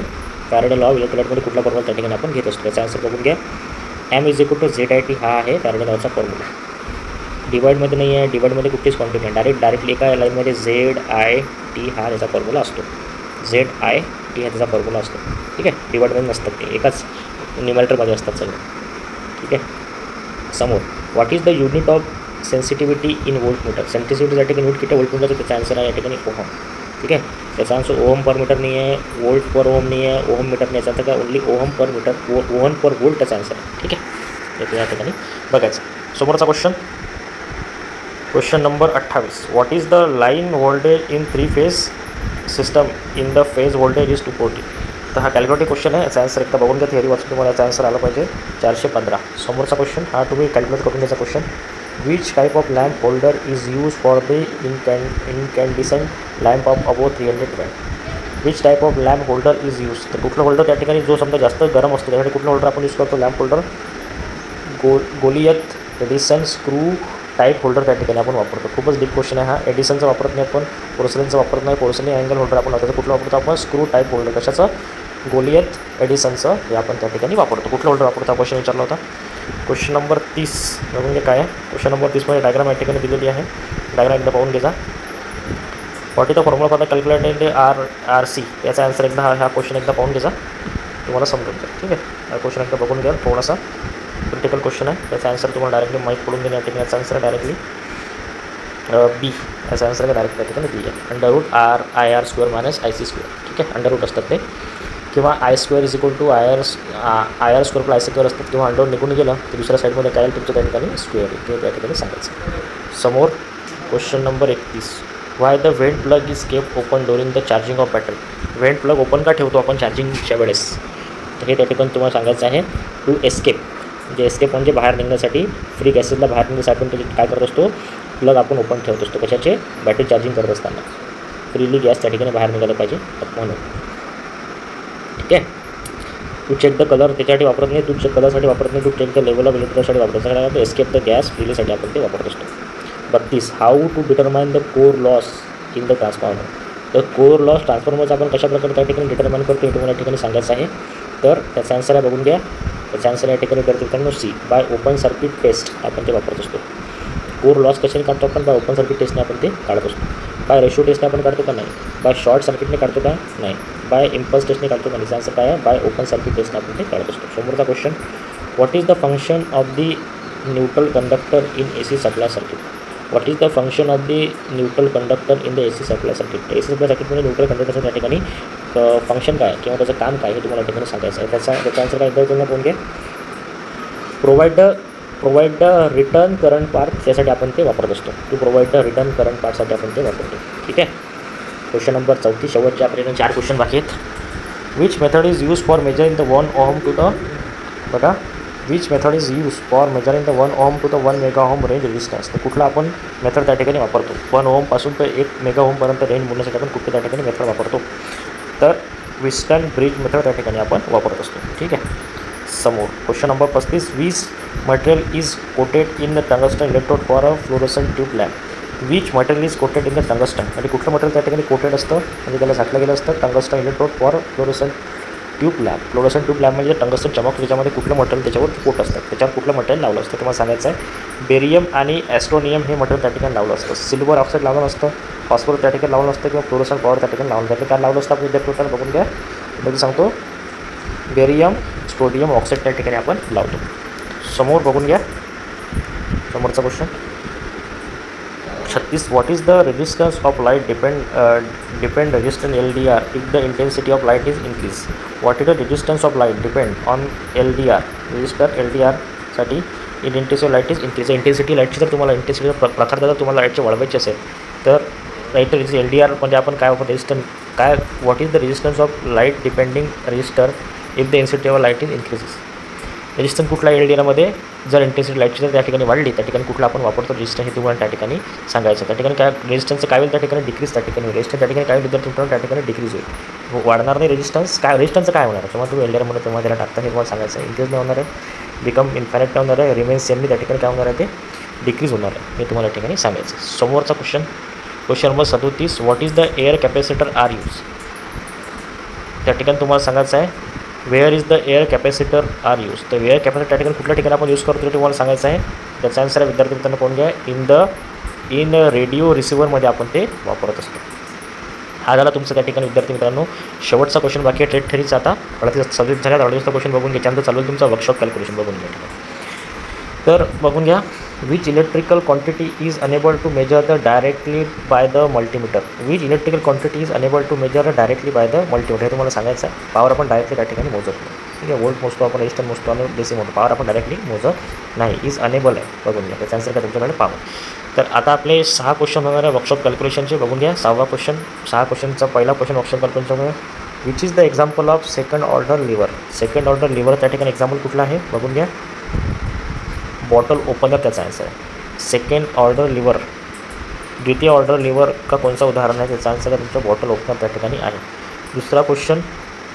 फॅराडे लॉ ऑफ इलेक्ट्रोलाइटमध्ये कुठला फॉर्म्युला त्या ठिकाणी आपण घेत असतो. त्याचा आन्सर बघून घ्या. M = ZIT हा आहे फॅराडे लॉचा फॉर्म्युला. डिवाइडमध्ये नाही आहे, डिवाइडमध्ये कुठलीच क्वांटिटी नाही, डायरेक्टली एका लाईनमध्ये ZIT हा त्याचा फॉर्म्युला असतो. ZIT हा त्याचा फॉर्म्युला असतो. ठीक आहे, डिवाइडमध्ये नसतात, ते एकाच न्युमरेटरमध्ये असतात सगळं. ठीक आहे. समोर. What is the unit of sensitivity in voltmeter. सेन्सिटिव्हिटीसाठी युनिट किती व्होल्टमीटर त्याचा आन्सर आहे या ठिकाणी ओहम. ठीक आहे, त्याचा आन्सर ओहम पर मीटर नाही आहे, वोल्ट पर ओहम नाही आहे, ओहम मीटर नाही, याचा काय only ohm per meter, ohm per volt त्याचा आन्सर आहे. ठीक आहे, ते या ठिकाणी बघायचं. समोरचा question number 28. What is the line voltage in 3 phase system in the phase voltage is 240. तर हा कॅल्क्युलेटिव्ह क्वेश्चन आहे. याचा आन्सर एकदा बघून घ्या, थिअरी वाचून तुम्हाला याचा आन्सर आला पाहिजे 415. समोरचा क्वेश्चन हा तुम्ही कॅल्क्युलेट करून घ्यायचा question. Which type of lamp holder is use for the incandescent lamp of above 300 watt. Which type of lamp holder is use. तर कुठलं होल्डर त्या ठिकाणी जो समजा जास्त गरम असतो त्यासाठी कुठलं होल्डर आपण यूज करतो, lamp holder. Goliath Edison screw type holder त्या ठिकाणी आपण वापरतो. खूपच डीप क्वेश्चन आहे हा. एडिसनचं वापरत नाही आपण, पोर्सलिनचं वापरत नाही, पोर्सलिन अँगल होल्डर आपण वापरतो. कुठलं वापरतो आपण, स्क्रू टाईप होल्डर. कशाचं, गोलियत एडिसनचं हे आपण त्या ठिकाणी वापरतो. कुठलं होल्डर वापरतो हा क्वेश्चन विचारला होता. क्वेश्चन नंबर 30 म्हणजे काय आहे, क्वेश्चन नंबर 30मध्ये डायग्राम या ठिकाणी दिलेली आहे. डायग्राम एकदा पाहून घ्यायचा. What is the formula for the calculated R C. याचा आन्सर एकदा हा क्वेश्चन एकदा पाहून घ्यायचा, तुम्हाला समजून जाईल. ठीक आहे, हा क्वेश्चन एकदा बघून घ्या. थोडासा क्रिटिकल क्वेश्चन आहे. त्याचा आन्सर तुम्हाला डायरेक्टली माहीत पडून घेणे. या ठिकाणी याचा आन्सर डायरेक्टली बी. याचा आन्सर आहे डायरेक्ट त्या ठिकाणी बी आहे. Under root R square minus I C square. ठीक आहे, अंडररूट असतात ते, किंवा I square is equal to I R square plus I square असतात, किंवा अंडररूट निघून गेलं तर दुसऱ्या साईडमध्ये काय तुमचं त्या ठिकाणी स्क्वेअर ते त्या ठिकाणी सांगायचं. समोर question number 31. Why the vent plug is kept open during the charging of battery. Vent plug open का ठेवतो आपण चार्जिंगच्या वेळेस, तर हे त्या ठिकाणी तुम्हाला सांगायचं आहे. To escape. म्हणजे एस्केप म्हणजे बाहेर निघण्यासाठी, फ्री गॅसेसला बाहेर निघण्यासाठी आपण काय करत असतो, प्लग आपण ओपन ठेवत असतो. कशाचे, बॅटरी चार्जिंग करत असताना फ्रीली गॅस त्या ठिकाणी बाहेर निघायला पाहिजे म्हणून. ठीक आहे. टू चेक द कलर त्याच्यासाठी वापरत नाही, टू कलरसाठी वापरत नाही, to check the level of इलेक्ट्रिकसाठी वापरत असतो. एस्केप द गॅस फ्रीलीसाठी आपण ते वापरत असतो. 32. How to determine the core loss in the transformer. तर कोर लॉस ट्रान्सफॉर्मरचा आपण कशा प्रकारे त्या ठिकाणी डिटरमाइन करतो हे तुम्हाला या ठिकाणी सांगायचं आहे. तर त्याचा आन्सर आहे, बघून घ्या. त्याचा आन्सर या ठिकाणी करतो मित्रांनो C. By open circuit test आपण ते वापरत असतो. कोर लॉस कशाने काढतो आपण, बाय ओपन सर्किट टेस्टने आपण ते काढत असतो. बाय रेशो टेस्टने आपण काढतो का, नाही. बाय शॉर्ट सर्किटने काढतो का, नाही. बाय इम्पल्स टेस्टने काढतो का, नाही. आन्सर काय आहे, बाय ओपन सर्किट टेस्टने आपण ते काढत असतो. समोरचा question. What is the function of the neutral conductor in AC supply circuit. What is the function of the neutral conductor in the AC supply circuit. AC supply सर्किटमध्ये न्यूट्रल कंडक्टरचं त्या ठिकाणी फंक्शन काय किंवा त्याचं काम काय हे तुम्हाला ठिकाणी सांगायचं आहे. त्याचा आन्सर काय तुम्हाला कोण घ्या. Provide the return current part, त्यासाठी आपण ते वापरत असतो. To provide the return current पार्टसाठी आपण ते वापरतो. ठीक आहे. Question number 34. शेवटच्या आपल्याला 4 क्वेश्चन बाकी आहेत. Which method is use for measuring the 1 ohm to the, बघा, which method is use for measuring the 1 ohm to the 1 mega ohm range resistance. तर कुठला आपण मेथड त्या ठिकाणी वापरतो, 1 ओहमपासून तर 1 मेगा ओहमपर्यंत रेंज मोजण्यासाठी आपण कुठलं त्या ठिकाणी मेथड वापरतो. तर विस्टन ब्रिज मेथड त्या ठिकाणी आपण वापरत असतो. ठीक आहे. समोर question number 35. Which material is quoted in the tungsten electrode for a fluorescent tube lamp. Which material is quoted in the tungsten. म्हणजे कुठलं मटेरियल त्या ठिकाणी कोटेड असतं, म्हणजे त्याला झाकलं गेलं असतं. Tungsten electrode for fluorescent tube lamp. Fluorescent tube lamp म्हणजे टंगस्टन चमक, त्याच्यामध्ये कुठलं मटेरियल त्याच्यावर कोट असतं, त्याच्यावर कुठलं मटेरियल लावलं असतं तुम्हाला सांगायचं आहे. बेरियम आणि ॲस्ट्रोनियम हे मटेरियल त्या ठिकाणी लावलं असतं. सिल्वर ऑक्साईड लावलं नसतं, फॉस्फरस त्या ठिकाणी लावलं असतं, किंवा फ्लोरोसेंट पॉवर त्या ठिकाणी लावलं जातं. काय लावलं असतं आपण विद्यार्थी बघून घ्या. म्हणजे सांगतो बेरियम स्टोडियम ऑक्साईड त्या ठिकाणी आपण लावतो. समोर बघून घ्या. समोरचा question 36. What is the resistance of light depend resistance LDR if the intensity of light is increase. What is the resistance of light depend on LDR resistor LDRसाठी in intensity light is increase. Intensity लाईटची जर तुम्हाला इंटेन्सिटी प्रकार जर तुम्हाला लाईटचे वाढवायचे असेल तर लाईट LDR म्हणजे आपण काय वापरतो, रेजिस्टन्स काय. What is the resistance of light depending resistor if the intensity of light is increases. Resistance कुठला LDRमध्ये जर इंटेन्सिटी लाईटची जर त्या ठिकाणी वाढली, त्या ठिकाणी कुठला आपण वापरतो रेजिस्टन्स हे तुम्हाला त्या ठिकाणी सांगायचं. त्या ठिकाणी काय रेजिस्टन्सचं काय होईल, त्या ठिकाणी डिक्रीज त्या ठिकाणी रेजिस्टन्स त्या ठिकाणी काय विद्यार्थी त्या ठिकाणी डिक्रीज होईल, वाढणार नाही रेजिस्टन्स. काय रेजिस्टन्सचं काय होणार तेव्हा तुम्ही LDRमध्ये तेव्हा त्याला टाकता हे तुम्हाला सांगायचं आहे. इन्क्रीज नाही होणार आहे, बिकम इन्फायनाईट नाही होणार आहे, रिमेन सेमली त्या ठिकाणी काय होणार आहे, ते डिक्रीज होणार आहे हे तुम्हाला त्या ठिकाणी सांगायचं. समोरचा question number 37. What is the air capacitor are use. त्या ठिकाणी तुम्हाला सांगायचं आहे where is the air capacitor are use. तर एअर कॅपॅसिटर त्या ठिकाणी कुठल्या ठिकाणी आपण यूज करतो ते तुम्हाला सांगायचं आहे. त्याचा आन्सर आहे विद्यार्थी मित्रांनो कोण घ्या, इन रेडिओ रिसिव्हरमध्ये आपण ते वापरत असतो. हा झाला तुमचं त्या ठिकाणी विद्यार्थी मित्रांनो शेवटचा क्वेश्चन बाकी आहे ट्रेड थेरीचा. आता 38 झाल्यात 38चा क्वेश्चन बघून घ्या. त्यानंतर चालू तुमचा वर्कशॉप कॅल्क्युलेशन बघून घ्या. तर बघून घ्या. Which electrical quantity is unable to measure the directly by the multimeter? Which electrical quantity is unable to measure directly by the multimeter? हे तुम्हाला सांगायचं आहे. पॉवर आपण डायरेक्टली त्या ठिकाणी मोजत नाही. ठीक आहे, वोल्ट मोजतो आपण, रेजिस्टर मोजतो आणि DC मोजतो. पॉवर आपण डायरेक्टली मोजत नाही. इज अनेबल आहे, बघून घ्या. त्याचा आन्सर काय तुमच्याकडे पॉवर. तर आता आपले 6 क्वेश्चन होणार आहे वर्कशॉप कॅल्क्युलेशनचे, बघून घ्या. 6वा क्वेश्चन, 6 क्वेश्चनचा पहिला क्वेश्चन वर्कशॉप कॅल्क्युलेशनचा. Which is the example of second order lever? Second order lever त्या ठिकाणी एक्झाम्पल कुठला आहे, बघून घ्या. बॉटल ओपनर त्याचा आन्सर आहे. सेकंड ऑर्डर लिव्हर, द्वितीय ऑर्डर लिव्हर का कोणचा उदाहरण आहे, त्याचा आन्सर तुमचं बॉटल ओपनर त्या ठिकाणी आहे. दुसरा question,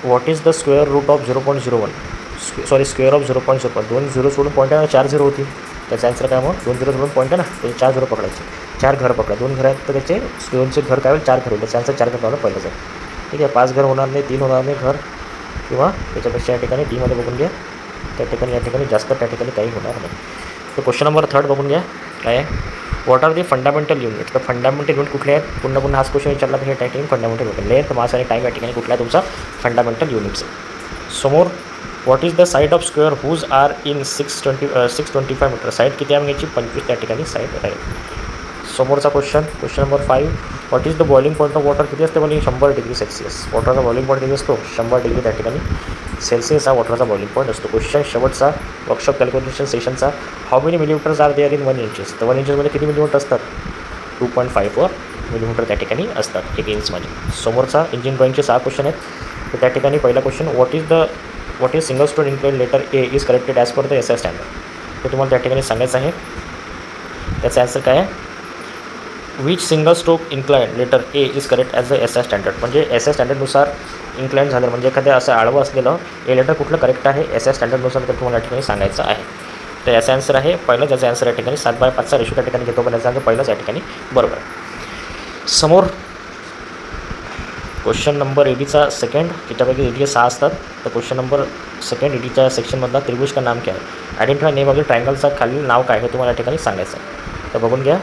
what is the square root of 0.01? Square of 0.01. 2 zero सोडून पॉईंट आहे ना, 4 झिरो होती. त्याचा आन्सर काय मग? 2 झिरो सोडून पॉईंट आहे ना, त्याचे 4 झिरो पकडायचे. 4 घर पकडा, 2 घर आहेत तर त्याचे 2चे घर काय होईल, 4 घर होईल. त्याचा आन्सर 4 घर लावलं पहिलंच आहे. ठीक आहे, 5 घर होणार नाही, 3 होणार नाही घर, किंवा त्याच्यापेक्षा या ठिकाणी डीमध्ये बघून घ्या. त्या ठिकाणी या ठिकाणी जास्त त्या ठिकाणी काही होणार नाही. तर क्वेश्चन नंबर 3 बघून घ्या काय आहे. What are the fundamental unit? तर फंडामेंटल युनिट कुठले आहेत? पुन्हा पुन्हा हाच क्वेश्चन विचारला तर हे टायटिंग फंडामेंटल युनिट. लेंथ, मास आणि टाईम या ठिकाणी कुठला आहे तुमचा फंडामेंटल युनिट्स. समोर, what is the side of square whose are in 625 meter? Side किती आहे याची? 25 त्या ठिकाणी साईड राहील. समोरचा question number 5, what is the boiling point of water? किती असते बॉइलिंग? 100 degree Celsius. वॉटरचा बॉइलिंग पॉईंट किती असतो? 100 डिग्री त्या ठिकाणी सेल्सिअस हा वॉटरचा बॉइलिंग पॉईंट असतो. क्वेश्चन शेवटचा वर्कशॉप कॅल्क्युलेशन सेशनचा, how many millimetres are there in 1 inches? तर 1 इंचेसमध्ये किती मिलीमीटर असतात? 2.54 मिलीमीटर त्या ठिकाणी असतात 1 इंचमध्ये. समोरचा इंजिन ड्रॉइंगचे 6 क्वेश्चन आहेत. तर त्या ठिकाणी पहिला question, what is single stone incline letter A is corrected as per the SI standard? ते तुम्हाला त्या ठिकाणी सांगायचं आहे. त्याचा आन्सर काय आहे? Which single stroke incline letter A is correct as the SI standard? म्हणजे SI स्टँडर्डनुसार इन्क्लाइन झालं म्हणजे एखाद्या असं आडवं असलेलं ए लेटर कुठलं करेक्ट आहे SI स्टँडर्डनुसार, तर तुम्हाला या ठिकाणी सांगायचं आहे. तर याचा आन्सर आहे पहिलं, ज्याचा आन्सर या ठिकाणी 7/5चा रेशो त्या ठिकाणी घेतो, पण याचा आन्सर पहिलंच या ठिकाणी बरोबर आहे. समोर क्वेश्चन नंबर 80चा सेकंड, त्याच्यापैकी 80 6 असतात. तर क्वेश्चन नंबर सेकंड 80च्या सेक्शनमधला त्रिभुज का नाम क्या आहे? आयडेंटिफाय नेम ऑफ द ट्रायंगलचा खालील नाव काय हे तुम्हाला या ठिकाणी सांगायचं आहे. तर बघून घ्या.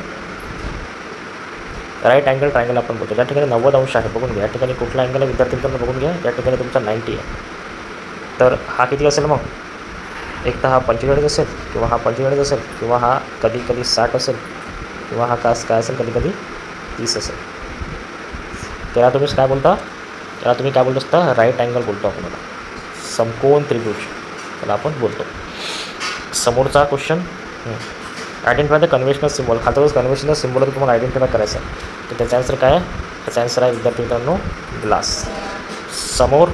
राईट अँगल ट्रायंगल आपण बोलतो. त्या ठिकाणी 90 अंश आहे, बघून घ्या. या ठिकाणी कुठला अँगल आहे विद्यार्थी मित्रांनो, बघून घ्या. या ठिकाणी तुमचा 90 आहे. तर हा किती असेल मग? एक तर हा 45 असेल, किंवा हा 45 असेल, किंवा हा कधी कधी 60 असेल, किंवा हा काय असेल कधी कधी 30 असेल. त्याला तुम्ही काय बोलता? त्याला तुम्ही काय बोलतो असता? राईट अँगल बोलतो आपण त्याला, समकोन त्रिभुज त्याला आपण बोलतो. समोरचा question, identify the conventional symbol. खालचा कन्व्हेन्शनल सिम्बॉल तर तुम्हाला आयडेंटिफाय करायचं आहे. तर त्याचा आन्सर काय आहे? त्याचा आन्सर आहे विद्यार्थी मित्रांनो ग्लास. समोर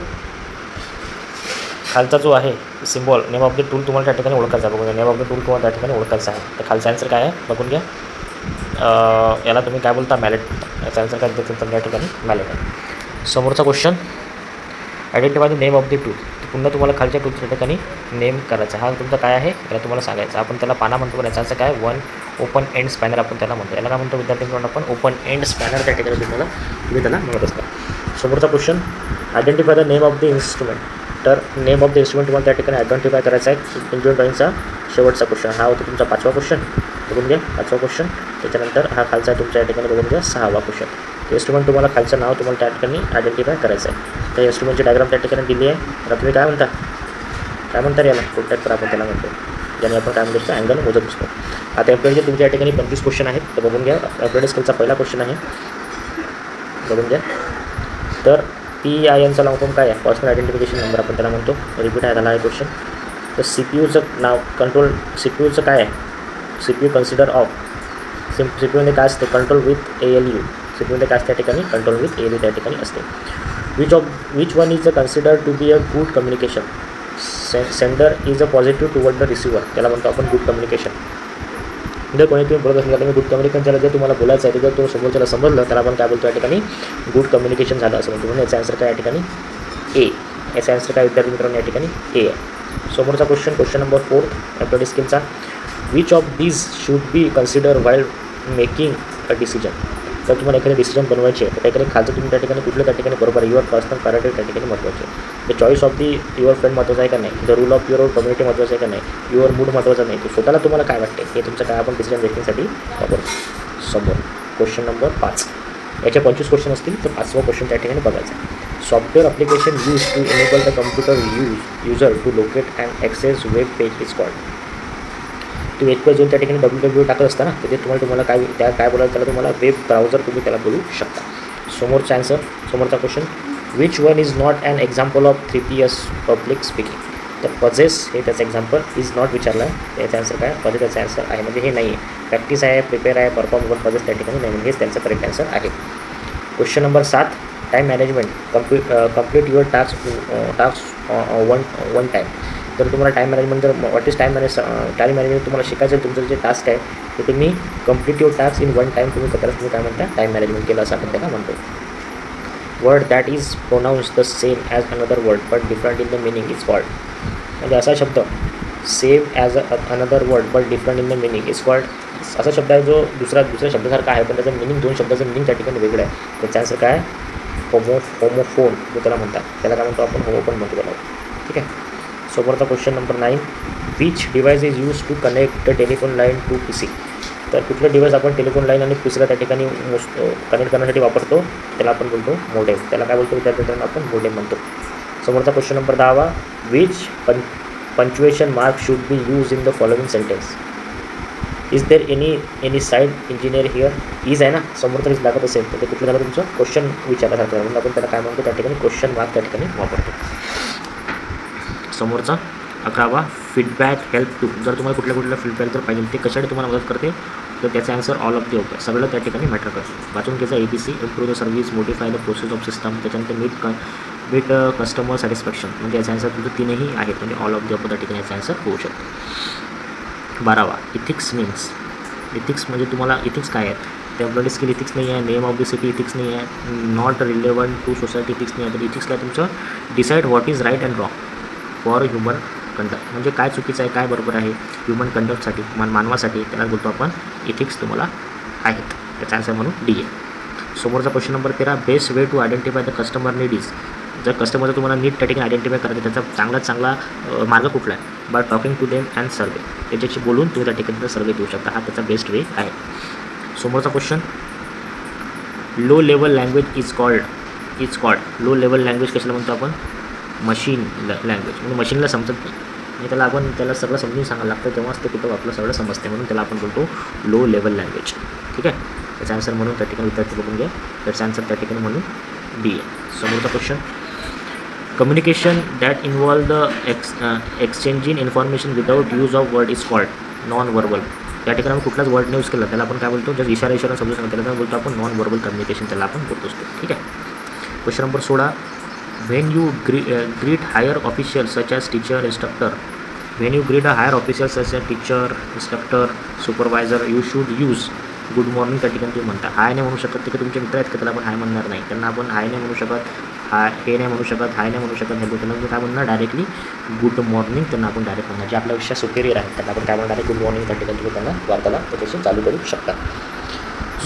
खालचा जो आहे symbol, name of the tool तुम्हाला त्या ठिकाणी ओळखायचा आहे. बघून नेम ऑफ द टूल तुम्हाला त्या ठिकाणी ओळखायचा आहे. तर खालचा आन्सर काय आहे बघून घ्या. याला तुम्ही काय बोलता? मॅलेट. याचा आन्सर काय विद्यार्थी त्या ठिकाणी मॅलेट आहे. समोरचा question, identify the name of the tool. पुन्हा तुम्हाला खालच्या टूलच्या ठिकाणी नेम करायचा. हा तुमचा काय आहे याला तुम्हाला सांगायचं. आपण त्याला पाना म्हणतो, पण याचा आन्सर काय? 1 ओपन एंड स्पॅनर आपण त्याला म्हणतो. याला काय म्हणतो विद्यार्थी मित्रांनो? आपण ओपन एंड स्पॅनर त्या ठिकाणी तुम्ही त्याला म्हणत असता. समोरचा question, identify the name of the instrument. तर नेम ऑफ द इन्स्ट्रुमेंट तुम्हाला त्या ठिकाणी आयडेंटिफाय करायचा आहे. इंजिन ड्रॉइंगचा शेवटचा क्वेश्चन हा होता तुमचा 5वा क्वेश्चन, बघून घ्या. 5वा क्वेश्चन. त्याच्यानंतर हा खालचा तुमच्या या ठिकाणी बघून घ्या 6वा क्वेश्चन. इन्स्ट्रुमेंट तुम्हाला खालचं नाव तुम्हाला त्या ठिकाणी आयडेंटिफाय करायचं आहे. तर इन्स्ट्रुमेंटची डायग्राम त्या ठिकाणी दिली आहे. तर तुम्ही काय म्हणता याला? प्रोटेक्टर आपण त्याला म्हणतो, ज्याने आपण काय म्हणतो अँगल मोजत असतो. आता एम्प्लॉईचे तुमच्या या ठिकाणी 25 क्वेश्चन आहेत. तर बघून घ्या. एम्प्लॉईड स्किलचा पहिला क्वेश्चन आहे, बघून घ्या. तर PINचा लॉंग फॉर्म काय आहे? पर्सनल आयडेंटिफिकेशन नंबर आपण त्याला म्हणतो. रिपीट आहे झाला आहे क्वेश्चन. तर CPUचं नाव, कंट्रोल CPUचं काय आहे? CPU consider of. CPUमध्ये काय असते? Control with ALU. CPUमध्ये काय असते त्या ठिकाणी? कंट्रोल विथ ALU त्या ठिकाणी असते. Which one is consider to be a good communication? Sender is a positive toward the receiver. त्याला म्हणतो आपण गुड कम्युनिकेशन. जर कोणी तुम्ही बोलत असेल तुम्ही गुड कम्युनिकेशन झालं, जर तुम्हाला बोलायचं आहे, जर तो समोरच्याला समजलं त्याला आपण काय बोलतो या ठिकाणी? गुड कम्युनिकेशन झालं असं म्हणतो. म्हणून याचा आन्सर काय या ठिकाणी? ए. याचा आन्सर काय विद्यार्थी मित्रांनो या ठिकाणी? ए आहे. समोरचा क्वेश्चन नंबर 4 एम्प्लॉईड स्किलचा, which of these should be consider while making a decision. जर तुम्हाला एखादी डिसिजन बनवायची आहे तर त्या ठिकाणी खालचं तुम्ही त्या ठिकाणी कुठलं त्या ठिकाणी बरोबर आहे? युअर पर्सनल पॅराडाईम त्या ठिकाणी महत्त्वाचे आहे. The choice of the your friend महत्त्वाचं आहे का नाही? The rule of your community महत्त्वाचं आहे का नाही? युअर मूड महत्त्वाचं नाही. तर स्वतःला तुम्हाला काय वाटते हे तुमचं काय आपण डिसिजन मेकिंगसाठी वापरतो. समोर क्वेश्चन नंबर 5. याचे 25 क्वेश्चन असतील, तर 5वा क्वेश्चन त्या ठिकाणी बघायचं आहे. Software application use to enable the computer user to locate and access web page is called. तुम्ही एक जाऊन त्या ठिकाणी www टाकत असता ना, तिथे तुम्हाला काय बोलायचं त्याला तुम्हाला वेब ब्राउझर तुम्ही त्याला बोलू शकता. समोरचा आन्सर, समोरचा question, which one is not an example of 3PS public speaking. तर पजेस हे त्याचं एक्झाम्पल, इज नॉट विचारलं आहे त्याचा आन्सर काय, पजेस त्याचा आन्सर आहे, म्हणजे हे नाही आहे. प्रॅक्टिस आहे, प्रिपेअर आहे, परफॉर्म पण पजेस त्या ठिकाणी नाही, म्हणजे हेच त्यांचं करेक्ट आन्सर आहे. Question number 7, time management. Complete your task one time. जर तुम्हाला टाईम मॅनेजमेंट, जर व्हॉट इज टाईम मॅनेजमेंट तुम्हाला शिकायचं, तुमचं जे टास्क आहे ते तुम्ही complete your task in one time तुम्ही करताना तुम्ही काय म्हणता, टाईम मॅनेजमेंट केलं असं आपण त्याला म्हणतो. Word that is pronouns the same as another word but different in the meaning is called. म्हणजे असा शब्द same as another word but different in the meaning is called. असा शब्द आहे जो दुसऱ्या शब्दासारखा आहे पण त्याचं मिनिंग, दोन शब्दाचं मिनिंग त्या ठिकाणी वेगळं आहे. त्याचा आन्सर काय, होमोफोन जो त्याला म्हणतात, त्याला काय म्हणतो आपण, होमोफोन म्हणतो त्याला. ठीक आहे. समोरचा question number 9, which device is use to connect the telephone line to PC. तर कुठलं डिवाइस आपण टेलिफोन लाईन आणि PCला त्या ठिकाणी कनेक्ट करण्यासाठी वापरतो, त्याला आपण बोलतो मोडेम. त्याला काय बोलतो विद्यार्थ्यांना, आपण मोडेम म्हणतो. समोरचा question number 10, which punctuation mark should be use in the following sentence. Is there any side engineer here. Is आहे ना, समोर तरीच लागत असेल तर ते कुठलं झालं तुमचं, क्वेश्चन विचारल्यासारखं, म्हणून आपण त्याला काय म्हणतो त्या ठिकाणी क्वेश्चन मार्क त्या ठिकाणी वापरतो. समोरचा 11, फीडबॅक हेल्प टू. जर तुम्हाला कुठल्या फीडबॅक जर पाहिजे ते कशासाठी तुम्हाला मदत करते, तर त्याचा आन्सर ऑल ऑफ दी होतं, सगळं त्या ठिकाणी मॅटर करतं. वाचून घ्यायचा ABC, improve the service, modify the process of system, त्याच्यानंतर मीट कस्टमर सॅटिस्फॅक्शन. म्हणजे याचा आन्सर तुमचं 3ही आहेत, म्हणजे ऑल ऑफ दी अबोव त्या ठिकाणी याचा आन्सर होऊ शकतो. 12, इथिक्स मीन्स. इथिक्स म्हणजे तुम्हाला इथिक्स काय आहेत, टेम्पररी स्किल इथिक्स नाही आहे, name of the city ethics नाही आहे, not relevant to society ethics नाही आहे. तर इथिक्स काय तुमचं, decide what is right and wrong for human conduct. म्हणजे काय चुकीचं आहे काय बरोबर आहे ह्युमन कंडक्टसाठी, मानवासाठी, त्याला बोलतो आपण इथिक्स तुम्हाला आहेत. त्याचा आन्सर म्हणून D आहे. समोरचा question number 13, best way to identify the customer need is. जर कस्टमरचं तुम्हाला नीड त्या ठिकाणी आयडेंटिफाय करायचं, त्याचा चांगला मार्ग कुठला आहे, by talking to them and survey. त्याच्याशी बोलून तुम्ही त्या ठिकाणी सर्वे देऊ शकता, हा त्याचा बेस्ट वे आहे. समोरचा question, low level language is called. Low level language कशाला म्हणतो आपण, मशीन लँग्वेज. म्हणजे मशीनला समजत नाही, म्हणजे त्याला सगळं समजून सांगायला लागतं, तेव्हाच ते कुठं आपलं सगळं समजते, म्हणून त्याला आपण बोलतो लो लेवल लँग्वेज. ठीक आहे. त्याचा आन्सर म्हणून त्या ठिकाणी विद्यार्थी बघून घ्या, त्याचा आन्सर त्या ठिकाणी म्हणून D आहे. समोरचा question, communication that involve the exchanging information without use of word is called non verbal. त्या ठिकाणी आपण कुठलाच वर्ड नाही यूज केला त्याला आपण काय बोलतो, जर इशारा समजून सांगितलं त्याला बोलतो आपण नॉन वर्बल कम्युनिकेशन, त्याला आपण बोलतो असतो. ठीक आहे. Question number 16, when you greet higher officials such as teacher, instructor, when you greet a higher official such as teacher, instructor, supervisor, you should use good morning. त्या ठिकाणी तुम्ही म्हणता, हाय नाही म्हणू शकत, ते तुमचे मित्र आहेत का त्याला आपण हाय म्हणणार नाही, त्यांना आपण हाय नाही म्हणू शकत, हे नाही म्हणू शकत, हाय नाही म्हणू शकत, हे त्यांना काय म्हणणार, डायरेक्टली गुड मॉर्निंग त्यांना आपण डायरेक्ट म्हणणार. जे आपल्यापेक्षा सुपेरियर आहेत त्यांना आपण काय म्हणणार, गुड मॉर्निंग त्या ठिकाणी तुम्ही त्यांना वार्ताला त्याच्याशी चालू करू शकता.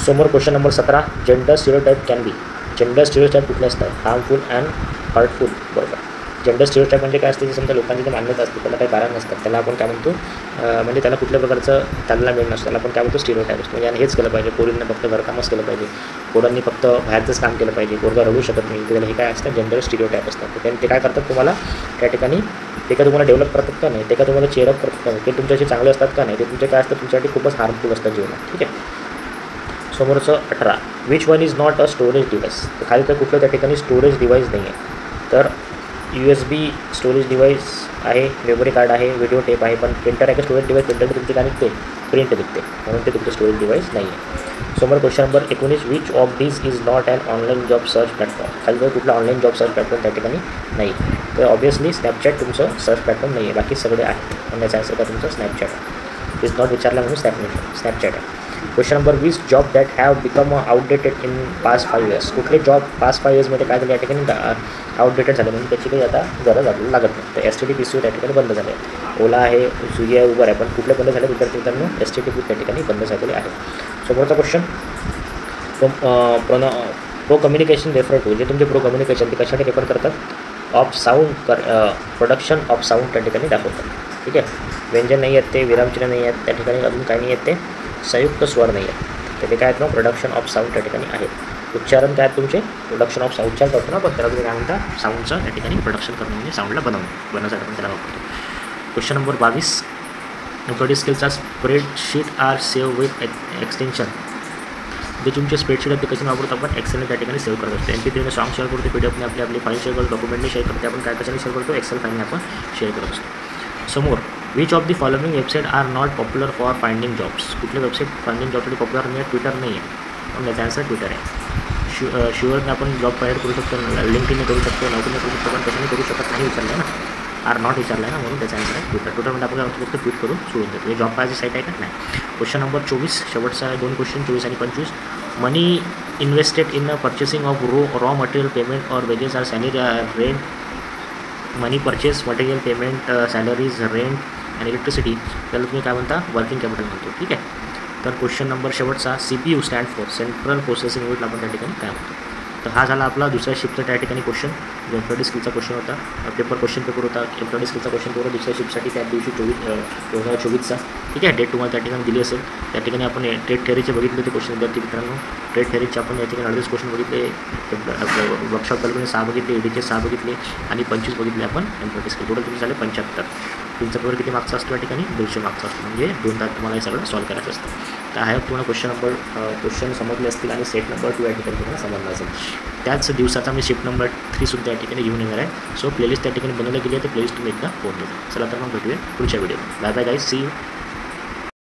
समोर question number 17, gender stereotype can be. Gender stereotype कुठले असतात, हार्मफुल अँड हर्टफुल. बरोबर. जेंडर स्टिरियोटाइप म्हणजे काय असते, जे समजा लोकांची जे मान्यता असते त्याला काही कारण नसतात, त्याला आपण काय म्हणतो, म्हणजे त्याला कुठल्या प्रकारचं त्याला मिळणं नसतं, त्याला आपण काय म्हणतो स्टिरियोटाइप. म्हणजे आणि हेच केलं पाहिजे, पोरींना फक्त घरकामच केलं पाहिजे, पोरांनी फक्त बाहेरचंच काम केलं पाहिजे, पोरगा रडू शकत नाही, त्याला हे काय असतं, जेंडर स्टिरियोटाइप असतात. ते काय करतात तुम्हाला त्या ठिकाणी, ते का तुम्हाला डेव्हलप करतात का नाही, ते का तुम्हाला चेअरअप करतात का नाही, ते तुमच्याशी चांगले असतात का नाही, ते तुमचे काय असतं तुमच्यासाठी खूपच हार्मफुल असतात जीवनात. ठीक आहे. समोरचं 18, which one is not a storage device. तर खाली तर कुठलं त्या ठिकाणी स्टोरेज डिव्हाइस नाही आहे, तर USB स्टोरेज डिव्हाइस आहे, मेमरी कार्ड आहे, व्हिडिओ टेप आहे, पण प्रिंटर आहे का स्टोरेज डिव्हाइस, प्रिंटर तुमचे काय निघते, प्रिंट निघते, म्हणून ते तुमचं स्टोरेज डिव्हाइस नाही आहे. समोर question number 19, which of this is not an online job search platform. खाली जर कुठला ऑनलाईन जॉब सर्च प्लॅटफॉर्म त्या ठिकाणी नाही, तर ऑब्वियसली स्नॅपचॅट तुमचं सर्च प्लॅटफॉर्म नाही आहे, बाकी सगळे आहे, पण याचा आन्सर का तुमचं स्नॅपचॅट आहे. इज नॉट विचारला म्हणून स्नॅपचॅट आहे. Question number 20, job that have become outdated in past 5 years. कुठले जॉब पास्ट 5 yearsमध्ये काय झाले या ठिकाणी आउटडेटेड झाले, म्हणून त्याची काही आता गरज आपल्याला लागत नाही. तर STD-PCU त्या ठिकाणी बंद झाले. ओला आहे, स्विगी आहे, उबर आहे, पण कुठले बंद झाले विद्यार्थी मित्रांनो, STD त्या ठिकाणी बंद झालेले आहे. समोरचा question, pro communication refer to. जे तुमचे प्रो कम्युनिकेशन ते कशासाठी रेफर करतात, of sound production of sound त्या ठिकाणी दाखवतात. ठीक आहे. व्यंजन नाही आहेत ते, विरामचिन्ह नाही आहेत त्या ठिकाणी, अजून काही नाही आहेत ते, संयुक्त स्वर नाही आहेत, तर ते काय आहेत ना, प्रोडक्शन ऑफ साऊंड त्या ठिकाणी आहेत. उच्चारण काय आहेत तुमचे, प्रोडक्शन ऑफ साऊंड. उच्चार करतो ना पण त्याला तुम्ही काय म्हणता, साऊंडचं त्या ठिकाणी प्रोडक्शन करणं, म्हणजे साऊंडला बनवण्यासाठी आपण त्याला वापरतो. क्वेश्चन नंबर 22, एम्प्लॉयी स्किलचा spreadsheet are save with extension. जे तुमचे स्प्रेडशीट आहे ते कशाने वापरतो आपण एक्सेलने त्या ठिकाणी सेव्ह करत असतो. MP3ने सॉन्ग शेअर करतो, PDF ने आपली फाईल शेअर करतो, डॉक्युमेंटने शेअर करतो. आपण काय कशाने शेअर करतो एक्सेल फाईलने आपण शेअर करत असतो. समोर which of the following website are not popular for finding jobs. कुठले वेबसाईट फाइंडिंग जॉबसाठी पॉप्युलर नाही आहे? ट्विटर नाही आहे, पण त्याचा आन्सर ट्विटर आहे. शुअरने आपण जॉब प्रोव्हाइड करू शकतो, लिंक्डइनने करू शकतो, नोकरीने करू शकतो, पण कशाने करू शकत नाही विचारलं आहे ना, आर नॉट विचारलं आहे ना, म्हणून त्याचा आन्सर आहे ट्विटर. ट्विटरमध्ये आपण फक्त ट्विट करून सोडून देतो. हे जॉब पाहायची साईट आहे का नाही. क्वेश्चन नंबर 24 शेवटचा आहे. 2 क्वेश्चन 24 आणि 25. Money invested in purchasing of raw material payment और wages are salary rent. Money purchase material payment salaries rent आणि इलेक्ट्रिसिटी, त्याला तुम्ही काय म्हणता वर्किंग कॅपिटल म्हणतो. ठीक आहे. तर क्वेश्चन नंबर शेवटचा CPU stand for central processing unit आपण त्या ठिकाणी काय म्हणतो. तर हा झाला आपला दुसऱ्या शिफ्टचा त्या ठिकाणी क्वेश्चन. जो एम्प्लॉयी स्किलचा क्वेश्चन होता, क्वेश्चन पेपर होता. एम्प्लॉयी स्किलचा क्वेश्चन पेपर दुसऱ्या शिफ्टसाठी त्या दिवशी 2024चा. ठीक आहे. डेट तुम्हाला त्या ठिकाणी दिली असेल. त्या ठिकाणी आपण ट्रेड थेअरीचे बघितले होते क्वेश्चन विद्यार्थी मित्रांनो. ट्रेड थेअरीचे आपण या ठिकाणी 38 क्वेश्चन बघितले. वर्कशॉप कल्पने 6 बघितले, EDचे 6 बघितले आणि 25 बघितले आपण एम्प्लॉयी स्किल. टोटल किती झाले 75. तुमचा पेपर किती मार्क्सचा असतो या ठिकाणी 200 मार्क्सचा असतो. म्हणजे 2 तास तुम्हाला हे सगळं सॉल्व करायचं असतं. तर आहे तुम्हाला क्वेश्चन समजले असतील आणि सेट नंबर 2 या ठिकाणी तुम्हाला समजलं असेल. त्याच दिवसाचा मी शिफ्ट नंबर 3 सुद्धा या ठिकाणी घेऊन येणार आहे. सो प्लेलिस्ट त्या ठिकाणी बनवली गेली आहे. तर प्लेलिस्ट तुम्ही एकदा फोन देतो. चला तर मग भेटूया पुढच्या video. Bye bye guys, see you.